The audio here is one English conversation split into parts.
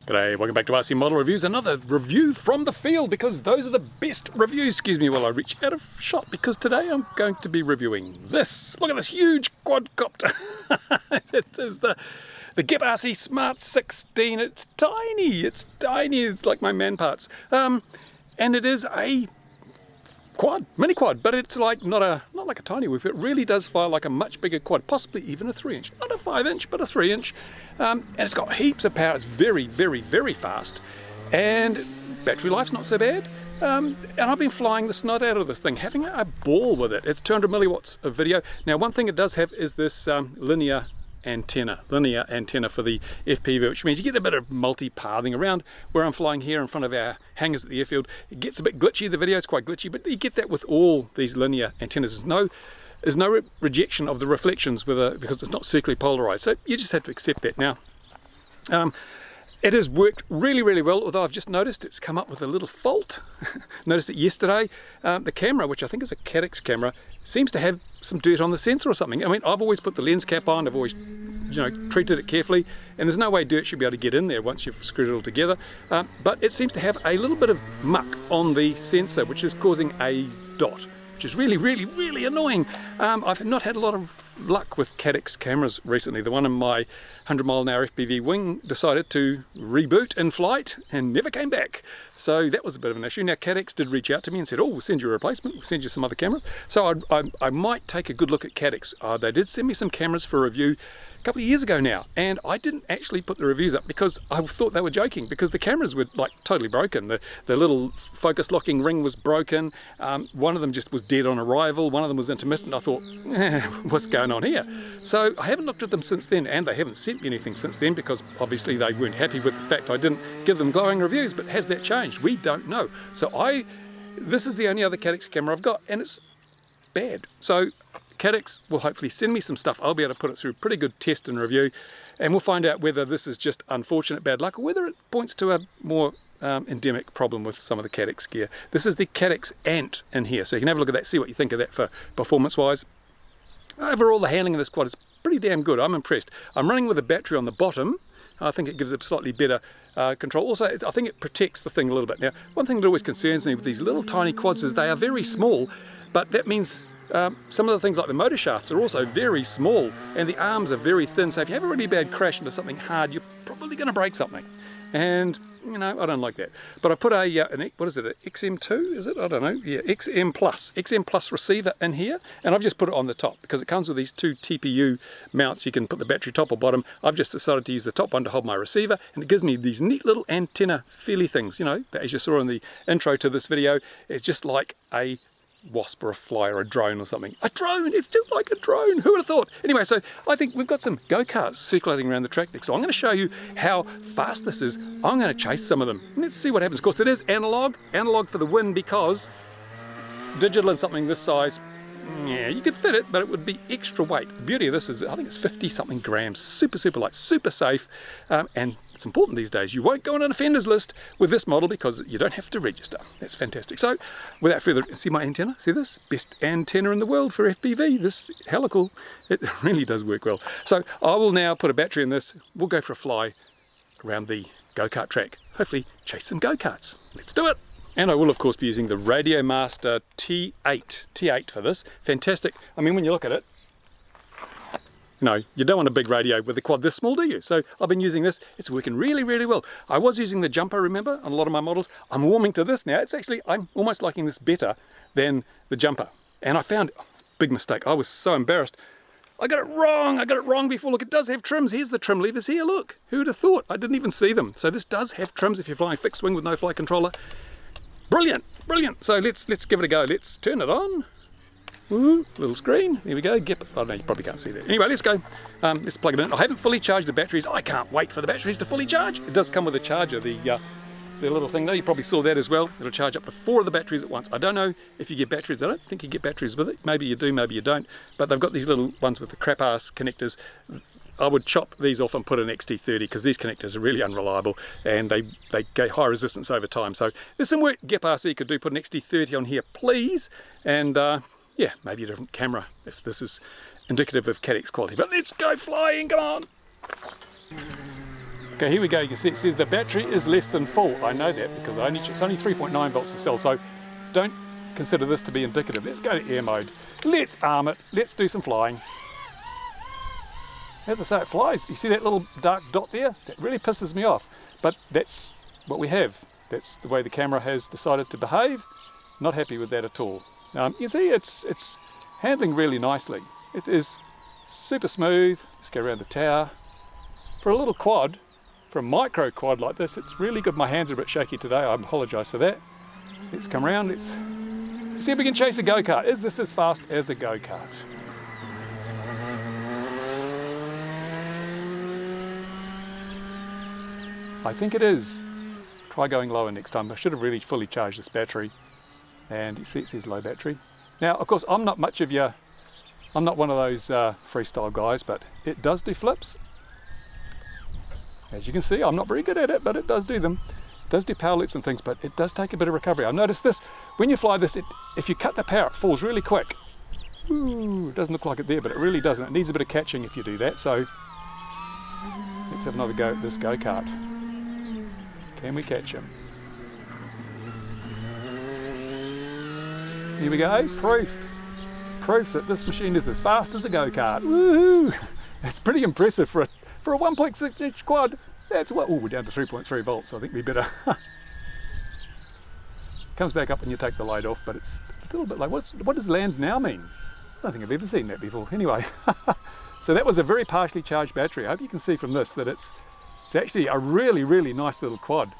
G'day, welcome back to RC Model Reviews. Another review from the field because those are the best reviews. Excuse me while I reach out of shot because today I'm going to be reviewing this. Look at this huge quadcopter. It is the GEPRC Smart 16. It's tiny. It's like my man parts. And it is a mini quad, but it's like not like a tiny whoop. It really does fly like a much bigger quad, possibly even a 3-inch, not a 5-inch, but a 3-inch. And it's got heaps of power. It's very, very, very fast, and battery life's not so bad. And I've been flying the snot out of this thing, having a ball with it. It's 200 milliwatts of video. Now, one thing it does have is this linear antenna for the FPV, which means you get a bit of multi-pathing around where I'm flying here in front of our hangars at the airfield. It gets a bit glitchy, the video is quite glitchy, but you get that with all these linear antennas. There's no rejection of the reflections because it's not circularly polarized, so you just have to accept that. Now, it has worked really, really well, although I've just noticed it's come up with a little fault. Noticed it yesterday. The camera, which I think is a Caddx camera, seems to have some dirt on the sensor or something. I mean, I've always put the lens cap on, I've always treated it carefully, and there's no way dirt should be able to get in there once you've screwed it all together. But it seems to have a little bit of muck on the sensor, which is causing a dot, which is really, really, really annoying. I've not had a lot of luck with Caddx cameras recently. The one in my 100-mile-an-hour FPV wing decided to reboot in flight and never came back. So that was a bit of an issue. Now, Caddx did reach out to me and said, oh, we'll send you a replacement, we'll send you some other camera. So I might take a good look at Caddx. They did send me some cameras for review a couple of years ago now, and I didn't actually put the reviews up because I thought they were joking, because the cameras were like totally broken. The little focus locking ring was broken. One of them just was dead on arrival. One of them was intermittent. I thought, what's going on here? So I haven't looked at them since then, and they haven't sent me anything since then because obviously they weren't happy with the fact I didn't give them glowing reviews. But has that changed? We don't know. So this is the only other Caddx camera I've got, and it's bad. So Caddx will hopefully send me some stuff. I'll be able to put it through a pretty good test and review, and we'll find out whether this is just unfortunate bad luck or whether it points to a more endemic problem with some of the Caddx gear. This is the Caddx Ant in here, so you can have a look at that, see what you think of that for performance-wise. Overall, the handling of this quad is pretty damn good. I'm impressed. I'm running with a battery on the bottom. I think it gives it slightly better control. Also, I think it protects the thing a little bit. Now, one thing that always concerns me with these little tiny quads is they are very small, but that means some of the things like the motor shafts are also very small, and the arms are very thin. So if you have a really bad crash into something hard, you're probably going to break something. And I don't like that. But I put what is it, an XM2, is it? I don't know. Yeah, XM Plus receiver in here, and I've just put it on the top because it comes with these two TPU mounts. You can put the battery top or bottom. I've just decided to use the top one to hold my receiver, and it gives me these neat little antenna feely things, as you saw in the intro to this video. It's just like a wasp or a fly or a drone or something. A drone! It's just like a drone! Who would have thought? Anyway, so I think we've got some go-karts circulating around the track next. So I'm going to show you how fast this is. I'm going to chase some of them. Let's see what happens. Of course, it is analog for the win, because digital and something this size, yeah, you could fit it, but it would be extra weight. The beauty of this is, I think it's 50-something grams, super light, super safe, and it's important these days. You won't go on an offenders list with this model because you don't have to register. That's fantastic. So, without further ado, see my antenna? See this? Best antenna in the world for FPV. This helical, it really does work well. So, I will now put a battery in this. We'll go for a fly around the go-kart track. Hopefully, chase some go-karts. Let's do it! And I will, of course, be using the Radio Master T8 for this. Fantastic. I mean, when you look at it, you don't want a big radio with a quad this small, do you? So I've been using this. It's working really, really well. I was using the jumper, remember, on a lot of my models. I'm warming to this now. I'm almost liking this better than the jumper. And I found, big mistake. I was so embarrassed. I got it wrong before. Look, it does have trims. Here's the trim levers here, look. Who would have thought? I didn't even see them. So this does have trims if you're flying fixed wing with no flight controller. Brilliant. So let's give it a go. Let's turn it on. Ooh, little screen. There we go. Oh no, you probably can't see that. Anyway, let's go. Let's plug it in. I haven't fully charged the batteries. I can't wait for the batteries to fully charge. It does come with a charger, the little thing there. You probably saw that as well. It'll charge up to 4 of the batteries at once. I don't know if you get batteries. I don't think you get batteries with it. Maybe you do, maybe you don't. But they've got these little ones with the crap ass connectors. I would chop these off and put an XT30 because these connectors are really unreliable and they get high resistance over time. So there's some work GEPRC could do. Put an XT30 on here, please. And yeah, maybe a different camera if this is indicative of Caddx quality. But let's go flying, come on! Okay, here we go. You can see it says the battery is less than full. I know that because it's only 3.9 volts to cell, so don't consider this to be indicative. Let's go to air mode. Let's arm it. Let's do some flying. As I say, it flies. You see that little dark dot there? That really pisses me off. But that's what we have. That's the way the camera has decided to behave. Not happy with that at all. You see, it's handling really nicely. It is super smooth. Let's go around the tower. For a little quad, for a micro quad like this, it's really good. My hands are a bit shaky today. I apologise for that. Let's come around. Let's see if we can chase a go-kart. Is this as fast as a go-kart? I think it is. Try going lower next time. I should have really fully charged this battery. And you see it says low battery. Now, of course, I'm not one of those freestyle guys, but it does do flips. As you can see, I'm not very good at it, but it does do them. It does do power loops and things, but it does take a bit of recovery. I've noticed this, when you fly this, if you cut the power, it falls really quick. Ooh, it doesn't look like it there, but it really doesn't. It needs a bit of catching if you do that, so let's have another go at this go-kart. Can we catch him? Here we go, proof that this machine is as fast as a go-kart. Woohoo! It's pretty impressive for a 1.6 inch quad. That's what, we're down to 3.3 volts, so I think we better. Comes back up when you take the light off, but it's a little bit like, what does land now mean? I don't think I've ever seen that before. Anyway, so that was a very partially charged battery. I hope you can see from this that it's actually a really, really nice little quad.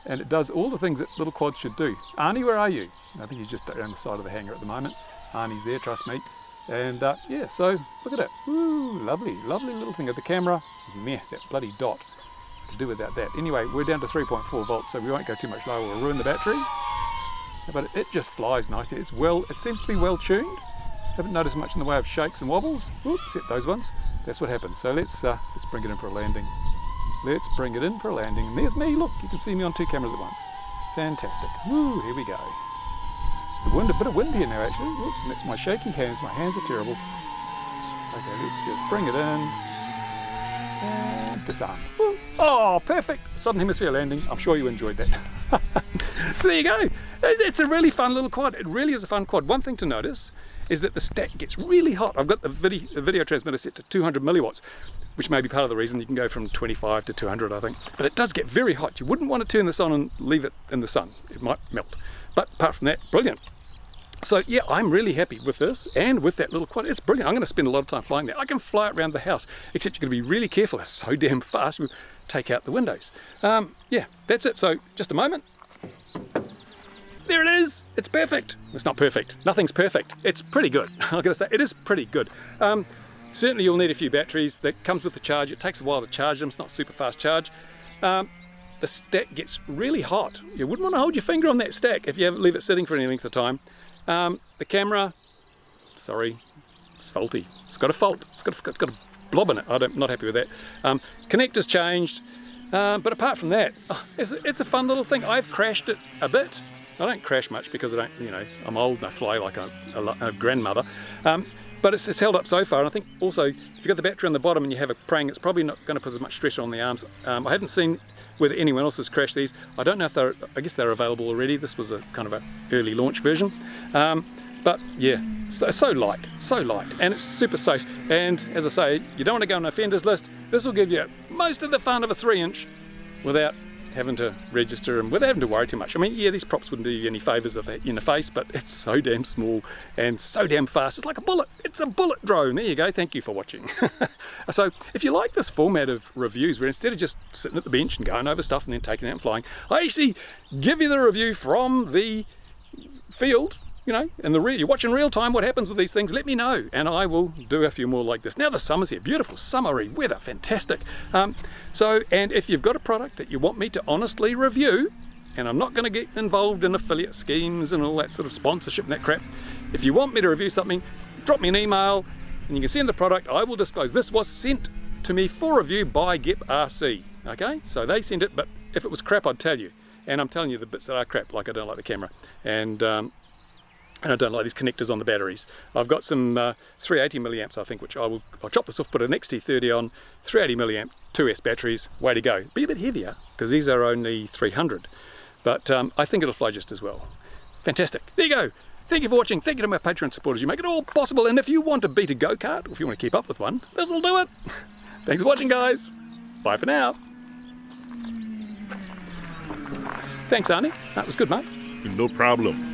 And it does all the things that little quads should do. Arnie, where are you? I think he's just around the side of the hangar at the moment. Arnie's there, trust me. And yeah, so look at it. Ooh, lovely, lovely little thing of the camera. Meh, that bloody dot. To do without that. Anyway, we're down to 3.4 volts, so we won't go too much lower. We'll ruin the battery. But it just flies nicely. It seems to be well tuned. Haven't noticed much in the way of shakes and wobbles. Oops, except those ones. That's what happens. So let's bring it in for a landing. Let's bring it in for a landing. And there's me, look, you can see me on two cameras at once. Fantastic. Woo, here we go. A bit of wind here now actually. Whoops, and that's my shaky hands. My hands are terrible. Okay, let's just bring it in. And disarm. Woo. Oh, perfect. Southern Hemisphere landing. I'm sure you enjoyed that. So there you go. It's a really fun little quad. It really is a fun quad. One thing to notice is that the stack gets really hot. I've got the video transmitter set to 200 milliwatts, which may be part of the reason you can go from 25 to 200, I think. But it does get very hot. You wouldn't want to turn this on and leave it in the sun. It might melt. But apart from that, brilliant. So yeah, I'm really happy with this and with that little quad. It's brilliant. I'm going to spend a lot of time flying there. I can fly it around the house, except you're going to be really careful. It's so damn fast. We'll take out the windows. Yeah, that's it. So just a moment. There it is. It's perfect. It's not perfect. Nothing's perfect. It's pretty good. I'm going to say it is pretty good. Certainly you'll need a few batteries. That comes with the charge. It takes a while to charge them. It's not super fast charge. The stack gets really hot. You wouldn't want to hold your finger on that stack if you leave it sitting for any length of time. The camera, sorry, it's faulty. It's got a fault. It's got a blob in it. I'm not happy with that. Connector's changed. But apart from that, it's a fun little thing. I've crashed it a bit. I don't crash much because I don't, I'm old and I fly like a grandmother. But it's held up so far, and I think also if you've got the battery on the bottom and you have a prang, it's probably not going to put as much stress on the arms. I haven't seen whether anyone else has crashed these. I don't know if I guess they're available already. This was a kind of an early launch version. But yeah, so light, and it's super safe. And as I say, you don't want to go on an offenders list. This will give you most of the fun of a 3-inch without having to register and without having to worry too much. I mean, yeah, these props wouldn't do you any favours in the face, but it's so damn small and so damn fast. It's like a bullet. It's a bullet drone. There you go. Thank you for watching. So if you like this format of reviews, where instead of just sitting at the bench and going over stuff and then taking it out and flying, I actually give you the review from the field. In the you're watching real time what happens with these things, let me know and I will do a few more like this. Now the summer's here, beautiful summery weather, fantastic. And if you've got a product that you want me to honestly review, and I'm not going to get involved in affiliate schemes and all that sort of sponsorship and that crap, if you want me to review something, drop me an email and you can send the product. I will disclose this was sent to me for review by GEPRC. Okay, so they sent it, but if it was crap I'd tell you, and I'm telling you the bits that are crap, like I don't like the camera, and and I don't like these connectors on the batteries. I've got some 380 milliamps, I think, which I'll chop this off, put an XT30 on, 380 milliamp 2S batteries, way to go. Be a bit heavier, because these are only 300, but I think it'll fly just as well. Fantastic. There you go. Thank you for watching. Thank you to my Patreon supporters. You make it all possible, and if you want to beat a go-kart, or if you want to keep up with one, this'll do it. Thanks for watching, guys. Bye for now. Thanks, Arnie. That was good, mate. No problem.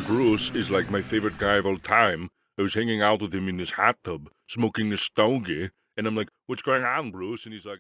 Bruce is like my favorite guy of all time. I was hanging out with him in his hot tub, smoking a stogie, and I'm like, "What's going on, Bruce?" And he's like,